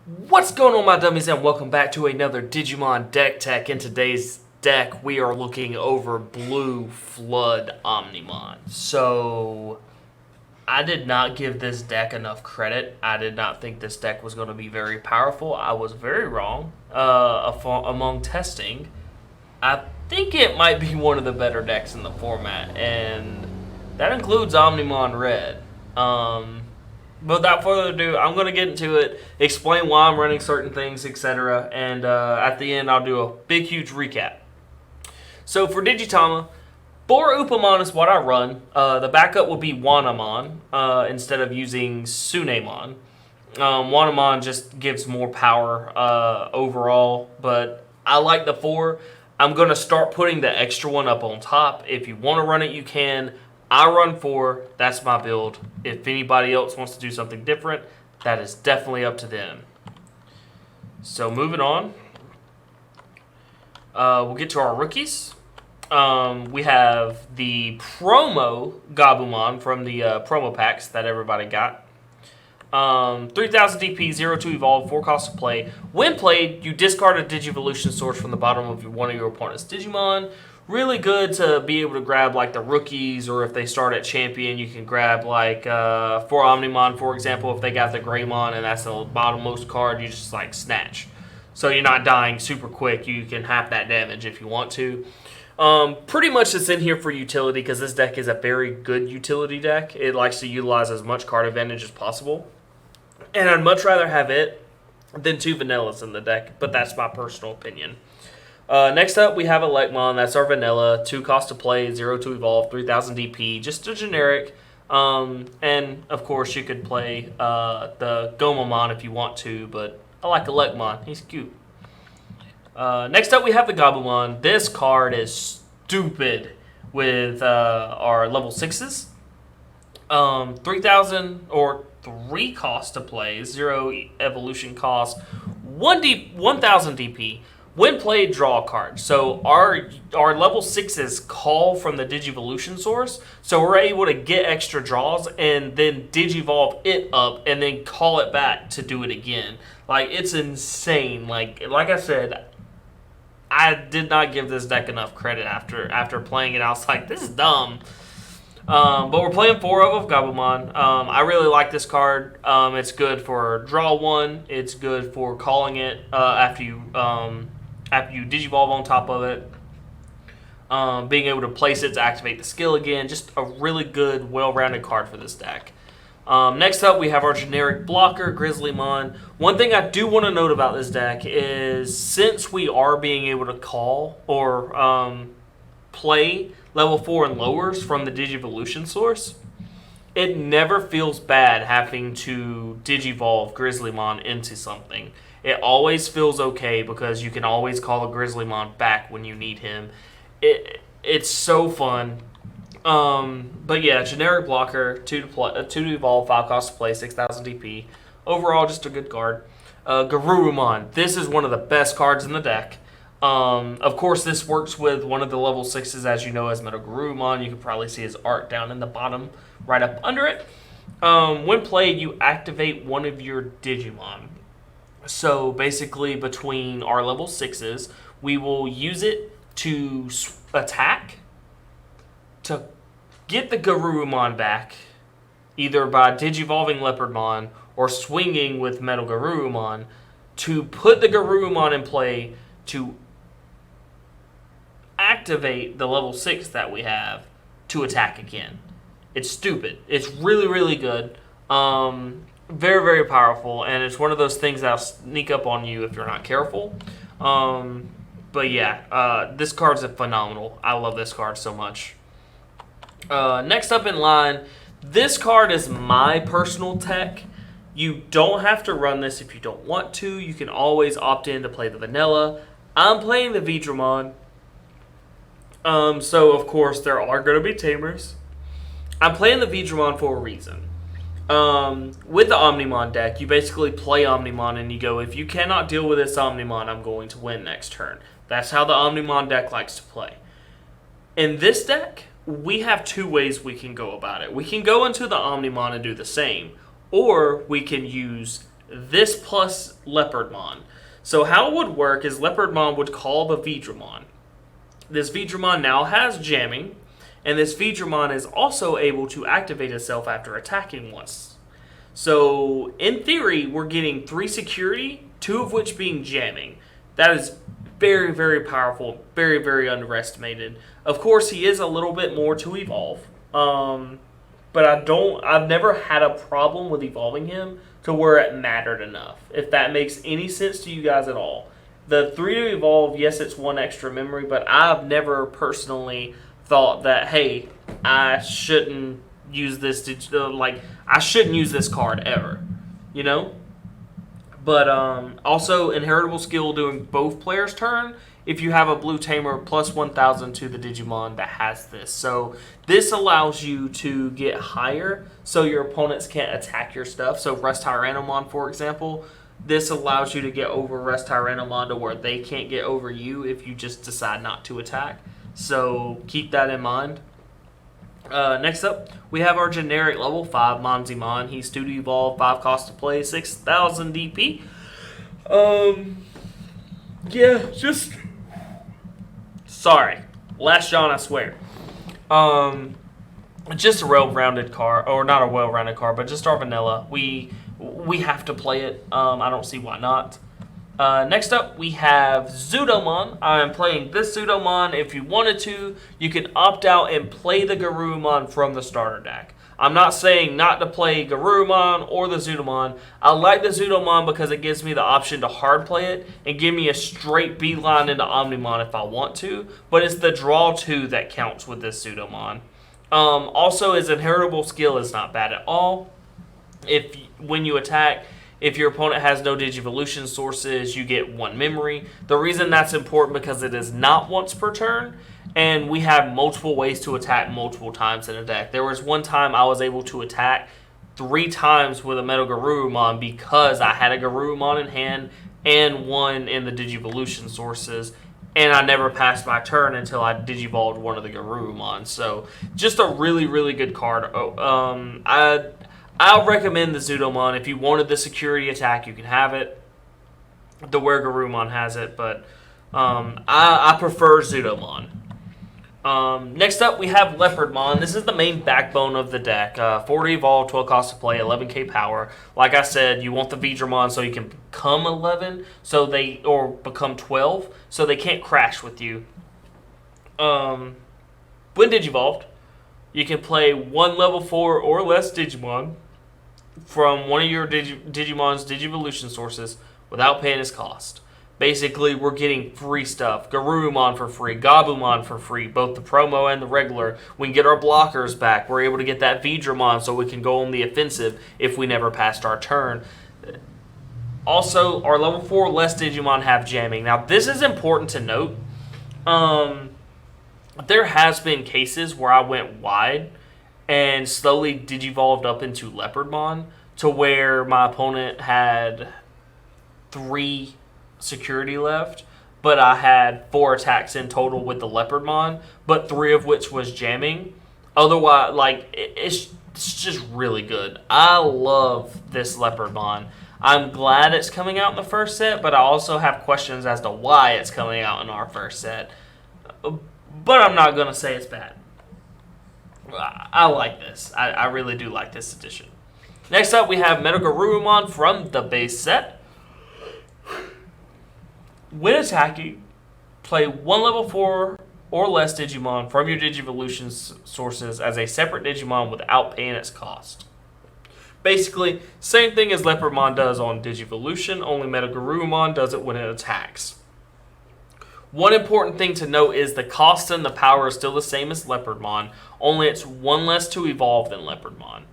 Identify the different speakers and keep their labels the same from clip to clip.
Speaker 1: What's going on, my dummies, and welcome back to another Digimon Deck Tech. In today's deck, we are looking over Blue Flood Omnimon. So, I did not give this deck enough credit. I did not think this deck was going to be very powerful. I was very wrong among testing. I think it might be one of the better decks in the format, and that includes Omnimon Red. But without further ado, I'm going to get into it, explain why I'm running certain things, etc. And at the end, I'll do a big, huge recap. So for Digitama, 4 Upamon is what I run. The backup will be Wanyamon instead of using Zudomon. Wanyamon just gives more power overall, but I like the 4. I'm going to start putting the extra one up on top. If you want to run it, you can. I run 4. That's my build. If anybody else wants to do something different, that is definitely up to them. So moving on. We'll get to our rookies. We have the promo Gabumon from the promo packs that everybody got. 3000 DP, 02 evolve, 4 cost to play. When played, you discard a Digivolution source from the bottom of one of your opponent's Digimon. Really good to be able to grab like the rookies, or if they start at champion, you can grab like for Omnimon, for example, if they got the Greymon and that's the bottommost card, you just like snatch. So you're not dying super quick. You can half that damage if you want to. Pretty much it's in here for utility because this deck is a very good utility deck. It likes to utilize as much card advantage as possible. And I'd much rather have it than 2 vanillas in the deck, but that's my personal opinion. Next up, we have Elecmon. That's our vanilla. 2 cost to play, 02 evolve, 3000 DP. Just a generic. And, of course, you could play the Gabumon if you want to, but I like Elecmon. He's cute. Next up, we have the Gabumon. This card is stupid with our level 6s. 3000 or 3 cost to play, 0 evolution cost, 1000 DP. When played, draw a card. So our level 6s call from the Digivolution source, so we're able to get extra draws and then Digivolve it up and then call it back to do it again. Like, it's insane. Like I said, I did not give this deck enough credit after playing it. I was like, this is dumb. But we're playing 4 of Gabumon. I really like this card. It's good for draw 1. It's good for calling it after you Digivolve on top of it. Being able to place it to activate the skill again. Just a really good, well-rounded card for this deck. Next up, we have our generic blocker, Grizzlymon. One thing I do want to note about this deck is since we are being able to call or play level 4 and lowers from the Digivolution source, it never feels bad having to Digivolve Grizzlymon into something. It always feels okay because you can always call a Grizzlymon back when you need him. It's so fun. But yeah, generic blocker, 2 to evolve, 5 cost to play, 6000 DP. Overall, just a good card. Garurumon. This is one of the best cards in the deck. Of course, this works with one of the level 6s, as you know, as MetalGarurumon. You can probably see his art down in the bottom, right up under it. When played, you activate one of your Digimon. So basically, between our level 6s, we will use it to attack, to get the Garurumon back, either by Digivolving Leopardmon or swinging with MetalGarurumon, to put the Garurumon in play to activate the level 6 that we have to attack again. It's stupid. It's really, really good. Very, very powerful, and it's one of those things that'll sneak up on you if you're not careful. But yeah, this card's phenomenal. I love this card so much. Next up in line, this card is my personal tech. You don't have to run this if you don't want to. You can always opt in to play the vanilla. I'm playing the Veedramon. So, of course, there are going to be tamers. I'm playing the Veedramon for a reason. With the Omnimon deck, you basically play Omnimon and you go, if you cannot deal with this Omnimon, I'm going to win next turn. That's how the Omnimon deck likes to play. In this deck, we have 2 ways we can go about it. We can go into the Omnimon and do the same, or we can use this plus Leopardmon. So how it would work is Leopardmon would call the Veedramon. This Veedramon now has jamming, and this Veedramon is also able to activate itself after attacking once. So in theory, we're getting 3 security, 2 of which being jamming. That is very, very powerful, very, very underestimated. Of course, he is a little bit more to evolve, but I've never had a problem with evolving him to where it mattered enough, if that makes any sense to you guys at all. The 3 to evolve, yes, it's 1 extra memory, but I've never personally thought that, hey, I shouldn't use this, I shouldn't use this card ever, you know? But also, inheritable skill during both players' turn if you have a blue tamer plus 1,000 to the Digimon that has this. So this allows you to get higher so your opponents can't attack your stuff. So Rest Tyrannomon, for example, this allows you to get over Rest Tyrannomon to where they can't get over you if you just decide not to attack. So keep that in mind. Next up, we have our generic level 5 Monzaemon. He's 2 to evolve, 5 cost to play, 6,000 DP. Yeah, just... Sorry. Last John, I swear. Just a well-rounded card, or not a well-rounded card, but just our vanilla. We have to play it. I don't see why not. Next up, we have Zudomon. I'm playing this Zudomon. If you wanted to, you can opt out and play the Garurumon from the starter deck. I'm not saying not to play Garurumon or the Zudomon. I like the Zudomon because it gives me the option to hard play it and give me a straight beeline into Omnimon if I want to, but it's the draw 2 that counts with this Zudomon. Also, his inheritable skill is not bad at all. When you attack, if your opponent has no Digivolution sources, you get 1 memory. The reason that's important because it is not once per turn, and we have multiple ways to attack multiple times in a deck. There was one time I was able to attack 3 times with a MetalGarurumon because I had a Garurumon in hand and 1 in the Digivolution sources, and I never passed my turn until I Digivolved one of the Garurumon. So just a really, really good card. I'll recommend the Zudomon. If you wanted the security attack, you can have it. The Garurumon has it, but I prefer Zudomon. Next up, we have Leopardmon. This is the main backbone of the deck. 4 to evolve, 12 cost to play, 11k power. Like I said, you want the Veedramon so you can become 11, or become 12, so they can't crash with you. When Digivolved, you can play 1 level 4 or less Digimon from one of your Digimon's Digivolution sources without paying its cost. Basically, we're getting free stuff. Garurumon for free, Gabumon for free, both the promo and the regular. We can get our blockers back. We're able to get that Veedramon so we can go on the offensive if we never passed our turn. Also, our level 4 less Digimon have jamming. Now, this is important to note. There has been cases where I went wide and slowly Digivolved up into Leopardmon to where my opponent had 3 security left, but I had 4 attacks in total with the Leopardmon, but 3 of which was jamming. Otherwise, it's just really good. I love this Leopardmon. I'm glad it's coming out in the first set, but I also have questions as to why it's coming out in our first set. But I'm not going to say it's bad. I like this. I really do like this edition. Next up, we have MetalGarurumon from the base set. When attacking, play 1 level 4 or less Digimon from your Digivolution sources as a separate Digimon without paying its cost. Basically, same thing as Leopardmon does on Digivolution, only MetalGarurumon does it when it attacks. One important thing to note is the cost and the power is still the same as Leopardmon, only it's 1 less to evolve than Leopardmon.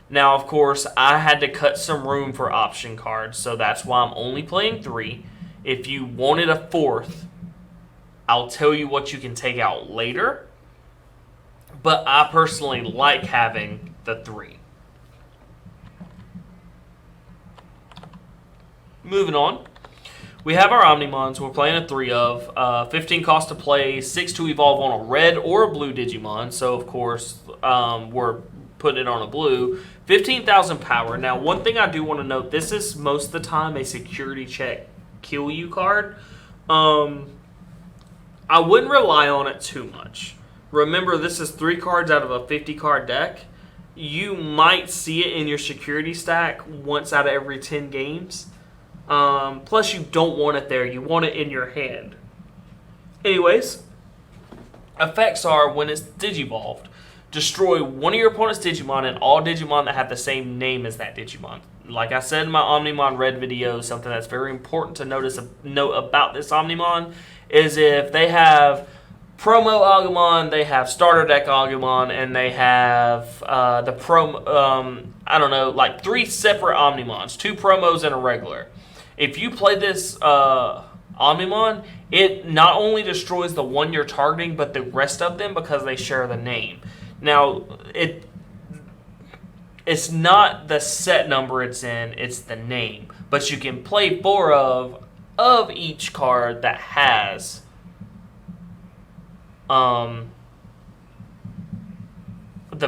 Speaker 1: Now, of course, I had to cut some room for option cards, so that's why I'm only playing 3. If you wanted a 4th, I'll tell you what you can take out later, but I personally like having the 3. Moving on. We have our Omnimons. We're playing a 3 of. 15 cost to play, 6 to evolve on a red or a blue Digimon. So, of course, we're putting it on a blue. 15,000 power. Now, one thing I do want to note, this is most of the time a security check kill you card. I wouldn't rely on it too much. Remember, this is 3 cards out of a 50 card deck. You might see it in your security stack once out of every 10 games. Plus, you don't want it there. You want it in your hand. Anyways, effects are when it's Digivolved. Destroy one of your opponent's Digimon and all Digimon that have the same name as that Digimon. Like I said in my Omnimon Red video, something that's very important to note about this Omnimon is if they have promo Agumon, they have starter deck Agumon, and they have I don't know, like 3 separate Omnimons, 2 promos and a regular. If you play this Omnimon, it not only destroys the one you're targeting, but the rest of them because they share the name. Now, it's not the set number it's in, it's the name. But you can play 4 of each card that has the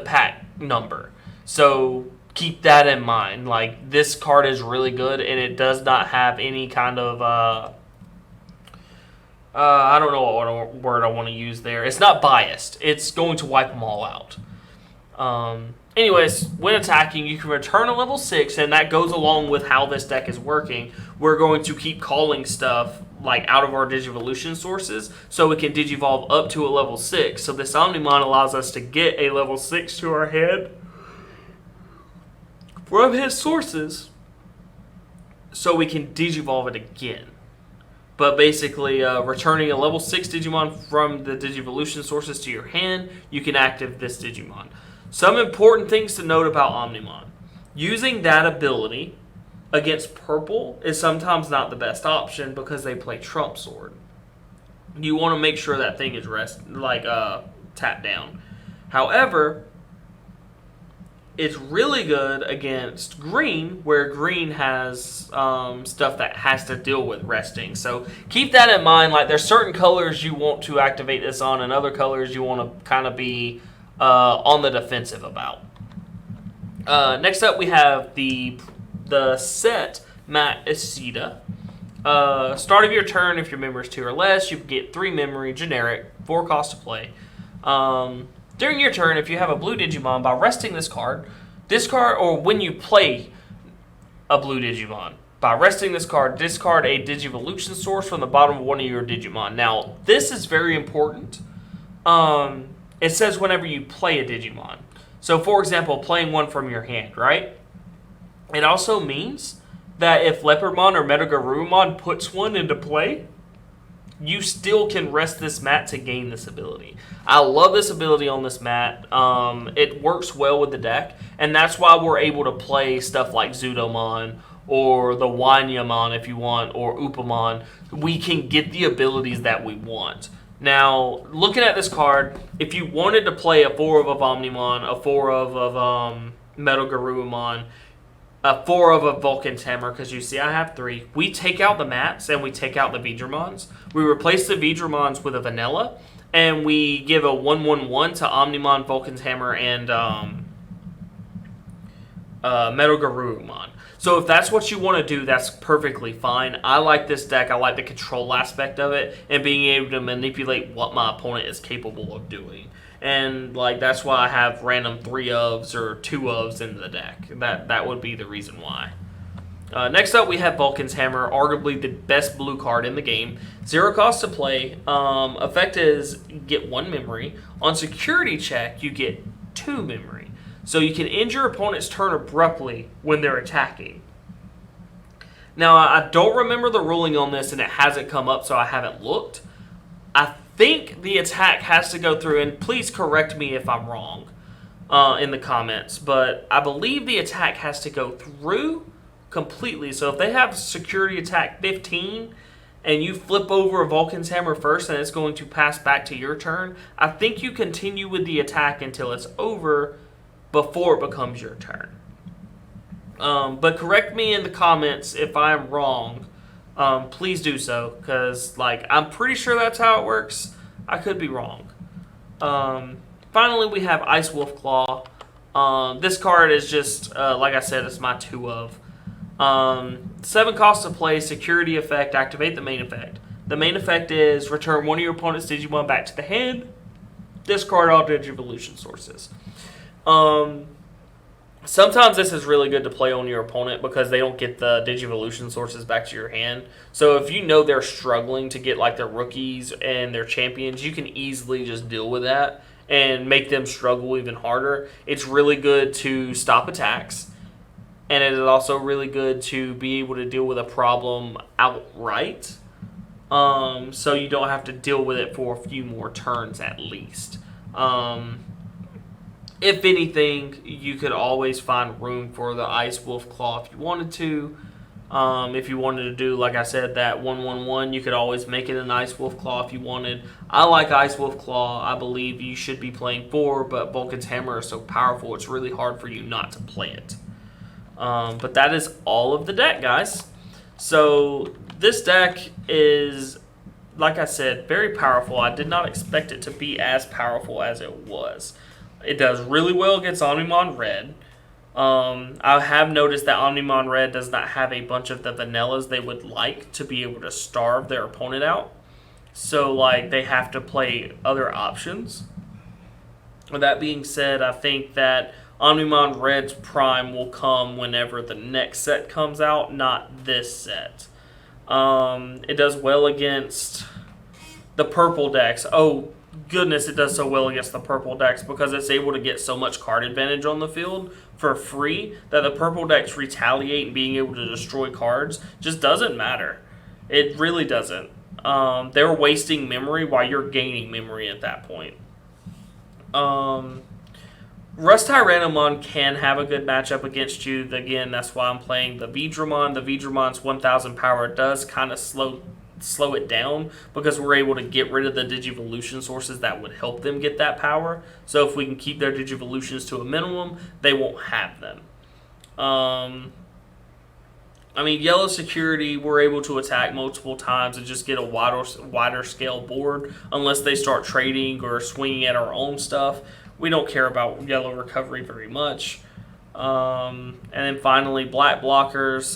Speaker 1: pack number. So keep that in mind. Like, this card is really good, and it does not have any kind of I don't know what word I want to use there. It's not biased. It's going to wipe them all out. Anyways, when attacking, you can return a level 6, and that goes along with how this deck is working. We're going to keep calling stuff like out of our Digivolution sources, so we can Digivolve up to a level 6. So this Omnimon allows us to get a level 6 to our hand from his sources, so we can Digivolve it again. But basically, returning a level 6 Digimon from the Digivolution sources to your hand, you can activate this Digimon. Some important things to note about Omnimon. Using that ability against purple is sometimes not the best option because they play Trump Sword. You want to make sure that thing is tapped down. However, it's really good against green, where green has stuff that has to deal with resting. So keep that in mind. Like, there's certain colors you want to activate this on, and other colors you want to kind of be on the defensive about. Next up, we have the set Mat Ishida. Start of your turn, if your memory is 2 or less, you get 3 memory, generic, 4 cost to play. During your turn, if you have a blue Digimon, by resting this card, discard, or when you play a blue Digimon, by resting this card, discard a Digivolution source from the bottom of one of your Digimon. Now, this is very important. It says whenever you play a Digimon. So, for example, playing one from your hand, right? It also means that if Leopardmon or MetalGarurumon puts one into play, you still can rest this mat to gain this ability. I love this ability on this mat. It works well with the deck, and that's why we're able to play stuff like Zudomon or the Wanyamon if you want, or Upamon. We can get the abilities that we want. Now, looking at this card, if you wanted to play a 4 of Omnimon, a 4 of MetalGarurumon, a 4 of a Vulcan's Hammer, because you see I have 3. We take out the mats and we take out the Veedramons. We replace the Veedramons with a vanilla, and we give a 1/1/1 to Omnimon, Vulcan's Hammer, and MetalGarurumon. So if that's what you want to do, that's perfectly fine. I like this deck. I like the control aspect of it and being able to manipulate what my opponent is capable of doing. And that's why I have random 3 ofs or 2 ofs in the deck. That would be the reason why. Next up, we have Vulcan's Hammer, arguably the best blue card in the game. 0 cost to play. Effect is get 1 memory. On security check, you get 2 memory. So you can end your opponent's turn abruptly when they're attacking. Now, I don't remember the ruling on this, and it hasn't come up, so I haven't looked. I think the attack has to go through, and please correct me if I'm wrong in the comments, but I believe the attack has to go through completely. So if they have security attack 15 and you flip over a Vulcan's Hammer first and it's going to pass back to your turn, I think you continue with the attack until it's over before it becomes your turn. But correct me in the comments if I'm wrong. Please do so, because I'm pretty sure that's how it works. I could be wrong. Finally, we have Ice Wolf Claw. This card is just, like I said, it's my 2 of. 7 cost to play, security effect, activate the main effect. The main effect is return one of your opponent's Digimon back to the hand. Discard all Digivolution sources. Sometimes this is really good to play on your opponent because they don't get the Digivolution sources back to your hand. So if you know they're struggling to get like their rookies and their champions, you can easily just deal with that and make them struggle even harder. It's really good to stop attacks, and it is also really good to be able to deal with a problem outright, so you don't have to deal with it for a few more turns at least. If anything, you could always find room for the Ice Wolf Claw if you wanted to. If you wanted to do, like I said, that 1/1/1, you could always make it an Ice Wolf Claw if you wanted. I like Ice Wolf Claw. I believe you should be playing 4, but Vulcan's Hammer is so powerful, it's really hard for you not to play it. But that is all of the deck, guys. So this deck is, like I said, very powerful. I did not expect it to be as powerful as it was. It does really well against Omnimon Red. I have noticed that Omnimon Red does not have a bunch of the vanillas they would like to be able to starve their opponent out. So, like, they have to play other options. With that being said, I think that Omnimon Red's prime will come whenever the next set comes out, not this set. It does well against the purple decks. Oh, goodness, it does so well against the purple decks because it's able to get so much card advantage on the field for free that the purple decks retaliate and being able to destroy cards just doesn't matter. It really doesn't. They're wasting memory while you're gaining memory at that point. Rust Tyrannomon can have a good matchup against you. Again, that's why I'm playing the Veedramon. The Veedramon's 1000 power does kind of slow it down because we're able to get rid of the Digivolution sources that would help them get that power. So if we can keep their Digivolutions to a minimum, they won't have them. I mean, Yellow Security, we're able to attack multiple times and just get a wider scale board unless they start trading or swinging at our own stuff. We don't care about Yellow Recovery very much. And then finally, Black Blockers.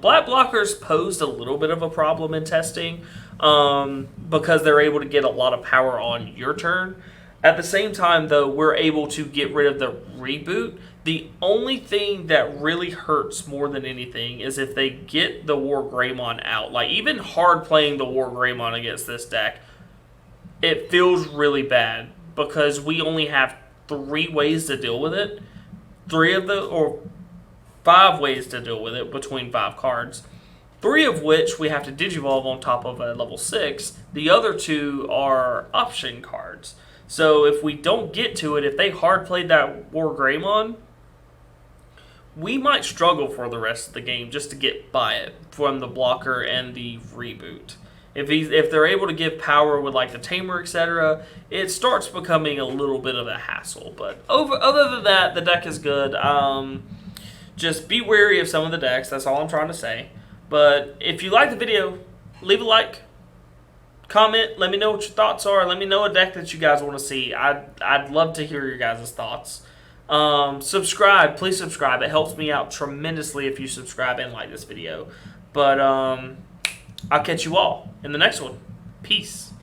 Speaker 1: Black Blockers posed a little bit of a problem in testing because they're able to get a lot of power on your turn. At the same time, though, we're able to get rid of the reboot. The only thing that really hurts more than anything is if they get the War Greymon out. Like, even hard playing the War Greymon against this deck, it feels really bad because we only have 3 ways to deal with it. 5 ways to deal with it between 5 cards. 3 of which we have to Digivolve on top of a level 6. The other 2 are option cards. So if we don't get to it, if they hard played that War Greymon, we might struggle for the rest of the game just to get by it from the blocker and the reboot. If they're able to give power with like the Tamer, etc., it starts becoming a little bit of a hassle. But other than that, the deck is good. Just be wary of some of the decks. That's all I'm trying to say. But if you like the video, leave a like. Comment, let me know what your thoughts are. Let me know a deck that you guys want to see. I'd love to hear your guys' thoughts. Subscribe, please subscribe. It helps me out tremendously if you subscribe and like this video. But I'll catch you all in the next one. Peace.